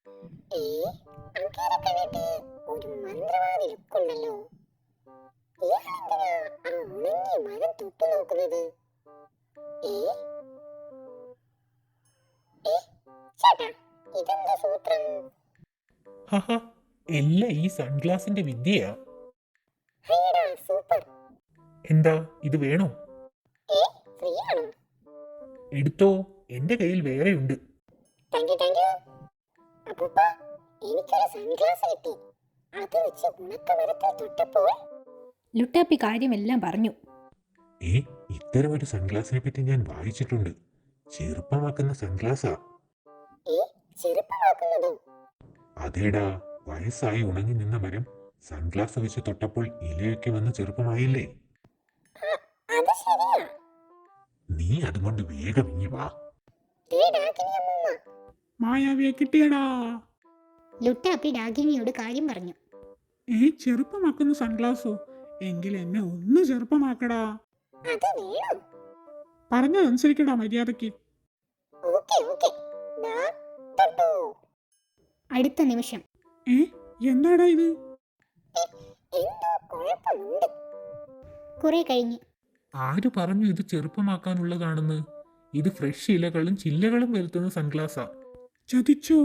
ഏ, അങ്ങേരൊക്കെ വീട്ടിൽ ഒരു മന്ത്രവാദി ലുക്കുണ്ടല്ലോ. ഇയാളെന്തിനാ ആ ഉണങ്ങിയ മരം തൊട്ടു നോക്കുന്നത്? ഏ ഏ, ചേട്ടാ, ഇതെന്താ സൂത്രം? ഹഹ, എല്ലാം ഈ സൺഗ്ലാസിന്റെ വിദ്യയാ. ഹൈഡാ, സൂപ്പർ. എന്താ ഇത് വേണോ? ഏ, ഫ്രീ ആണോ? എടുത്തോ, എന്റെ കയ്യിൽ വേറെയുണ്ട്. Thank you, thank you. അപ്പൂപ്പ, എനിക്കൊരു സൺഗ്ലാസ് കിട്ടി. അത് വെച്ച് ഉണക്കമരത്തിൽ തൊട്ടപ്പോൾ ലുട്ടാപ്പി കാര്യമെല്ലാം പറഞ്ഞു. ഇത്തരം ഒരു സൺഗ്ലാസിനെ പറ്റി ഞാൻ വായിച്ചിട്ടുണ്ട്. ചെറുപ്പമാക്കുന്ന സൺഗ്ലാസാ. ഏ, ചെറുപ്പമാക്കുന്നതോ? അതേടാ, വയസ്സായി ഉണങ്ങി നിന്ന മരം സൺഗ്ലാസ് വെച്ച് തൊട്ടപ്പോൾ ഇലയൊക്കെ വന്ന് ചെറുപ്പമായില്ലേ? അത് ശരിയാ. നീ അതുകൊണ്ട് വേഗം ഇങ്ങി വാ. ദേ ഡാകിനി അമ്മൂമ്മ. മായാവിയെ കിട്ടിയടാ. ലുട്ടാപ്പി ഡാകിനിയോട് കാര്യം പറഞ്ഞു. ചെറുപ്പമാക്കുന്ന സൺഗ്ലാസോ? എങ്കിൽ എന്നെ ഒന്ന് ചെറുപ്പമാക്കടാ. അത് വേണം. പറഞ്ഞതനുസരിക്കടാ മര്യാദക്ക്. ഓക്കേ ഓക്കേ, ദാ തൊട്ടു. അടുത്ത നിമിഷം എന്താടാ ഇത്? എന്തോ കുഴപ്പമുണ്ട്. കുറെ കഴിഞ്ഞ് ആര് പറഞ്ഞു ഇത് ചെറുപ്പമാക്കാനുള്ളതാണെന്ന്? ഇത് ഫ്രഷ് ഇലകളും ചില്ലകളും വരുത്തുന്ന സൺഗ്ലാസാ. ചതിച്ചോ?